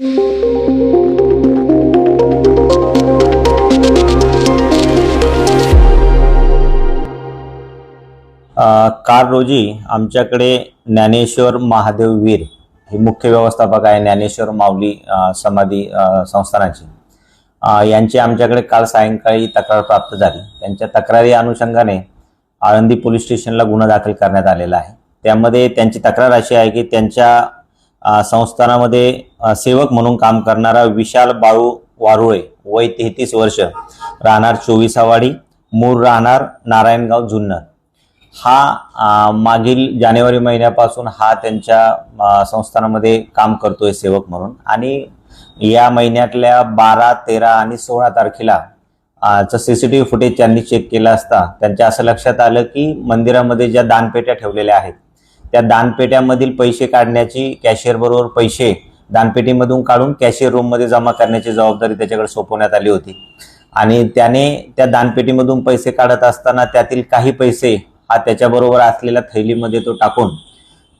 काल रोजी आमच्याकडे ज्ञानेश्वर महादेव वीर हे मुख्य व्यवस्थापक आहे ज्ञानेश्वर माऊली समाधी संस्थानाचे यांची आमच्याकडे काल सायंकाळी तक्रार प्राप्त झाली। त्यांच्या तक्रारी अनुषंगाने आळंदी पोलीस स्टेशनला गुन्हा दाखल करण्यात आलेला आहे। त्यामध्ये त्यांची तक्रार अशी आहे की त्यांच्या संस्थानामध्ये सेवक म्हणून काम करणारा विशाल बाळू वारुळे वय 33 वर्ष राहणार 24वाडी मूळ राहणार नारायणगाव जुन्नर हा मागील जानेवारी महिन्यापासून हा त्यांच्या संस्थानामध्ये काम करतोय सेवक म्हणून आणि या महिन्यातल्या 12, 13 आणि 16 तारखेला सीसीटीव्ही फुटेज त्यांनी चेक केला असता त्यांच्या असं लक्षात आलं की मंदिरामध्ये ज्या दानपेट्या ठेवलेल्या आहेत त्या दानपेट्यामधील पैसे काढण्याची कॅशियर बरोबर पैसे दानपेटीमधून काढून कॅशियर रूम मध्ये जमा करण्याची जबाबदारी त्याच्याकडे सोपवण्यात आली होती आणि त्याने त्या दानपेटीमधून पैसे काढत असताना त्यातील काही पैसे हा त्याच्याबरोबर असलेल्या थैलीमध्ये तो टाकून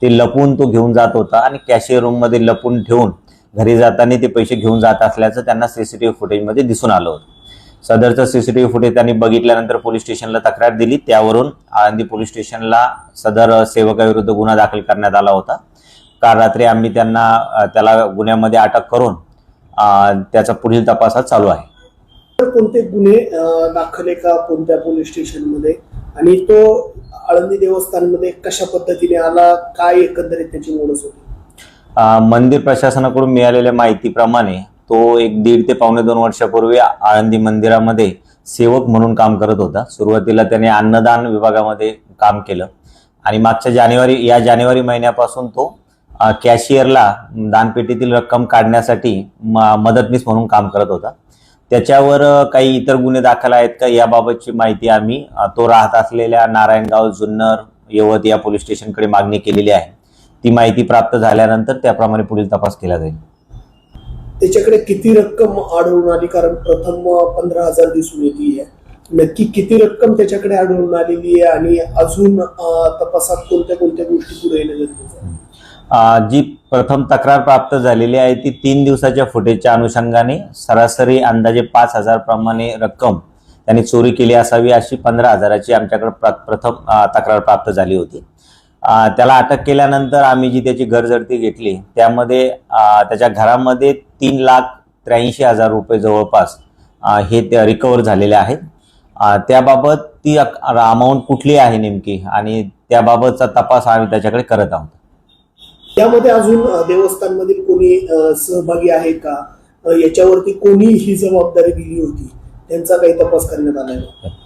ते लपून तो घेऊन जात होता आणि कॅशियर रूम मध्ये लपून ठेवून घरी जाताना ते पैसे घेऊन जात असल्याचं त्यांना सीसीटीव्ही फुटेजमध्ये दिसून आलं होतं। सदरचं सीसीटीव्ही फुटेज त्यांनी बघितल्यानंतर पोलीस स्टेशनला तक्रार दिली। त्यावरून आळंदी पोलीस स्टेशनला सदर सेवकाविरुद्ध गुन्हा दाखल करण्यात आला होता। काल रात्री आम्ही त्याला गुन्ह्यामध्ये अटक करून त्याचा पुढील तपास चालू आहे। कोणते गुन्हे दाखल आहे का कोणत्या पोलीस स्टेशनमध्ये आणि तो आळंदी देवस्थानमध्ये कशा पद्धतीने आला, काय एकंदरीत त्याची मोडस होती? मंदिर प्रशासनाकडून मिळालेल्या माहितीप्रमाणे तो 1.5 ते पावणे 2 वर्षापूर्वी आळंदी मंदिरामध्ये सेवक म्हणून काम करत होता। सुरुवातीला त्याने अन्नदान विभागामध्ये काम केलं आणि मागच्या जानेवारी महिन्यापासून तो कॅशियरला दानपेटीतील रक्कम काढण्यासाठी मदतनीस म्हणून काम करत होता। त्याच्यावर काही इतर गुन्हे दाखल आहेत का याबाबतची माहिती आम्ही तो राहत असलेल्या नारायणगाव जुन्नर यवत या पोलीस स्टेशनकडे मागणी केलेली आहे। ती माहिती प्राप्त झाल्यानंतर त्याप्रमाणे पुढील तपास केला जाईल। त्याच्याकडे किती रक्कम आढळून आली? कारण प्रथम 15,000 दिसून येते, नक्की किती रक्कम त्याच्याकडे आढळून आलेली आहे आणि अजून तपासात कोणत्या कोणत्या गोष्टी पुढे येणं गरजेचं आहे? जी प्रथम तक्रार प्राप्त झालेली आहे ती 3 दिवसाच्या फुटेजच्या अनुषंगाने सरासरी अंदाजे 5,000 प्रमाणे रक्कम त्यांनी चोरी केली असावी अशी 15,000ची आमच्याकडे प्रथम तक्रार प्राप्त झाली होती। त्याला अटक केल्यानंतर आम्ही जी त्याची घरजडती घेतली त्यामध्ये त्याच्या घरामध्ये 3,83,000 रुपये जवळपास हे रिकवर झालेले आहेत। त्याबाबत ती अमाऊंट कुठली आहे नेमकी आणि त्याबाबतचा तपास आम्ही त्याच्याकडे करत आहोत। त्यामध्ये अजून देवस्थानमधील कोणी सहभागी आहे का? याच्यावरती कोणी ही जबाबदारी दिली होती त्यांचा काही तपास करण्यात आला आहे?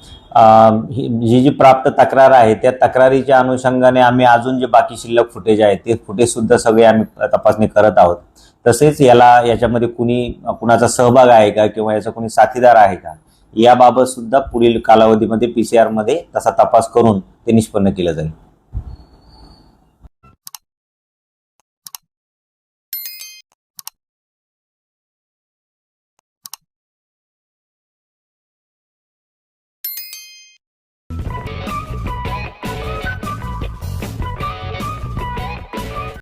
जी प्राप्त तक्रार आहे त्या तक्रारीच्या अनुषंगाने आम्ही अजून जे बाकी शिल्लक फुटेज आहे ते फुटेज सुद्धा सगळे आम्ही तपासणी करत आहोत। तसेच याच्यामध्ये कुणाचा सहभाग आहे का किंवा याचा कोणी साथीदार आहे का याबाबत सुद्धा पुढील कालावधीमध्ये PCR मध्ये तसा तपास करून ते निष्पन्न केलं जाईल।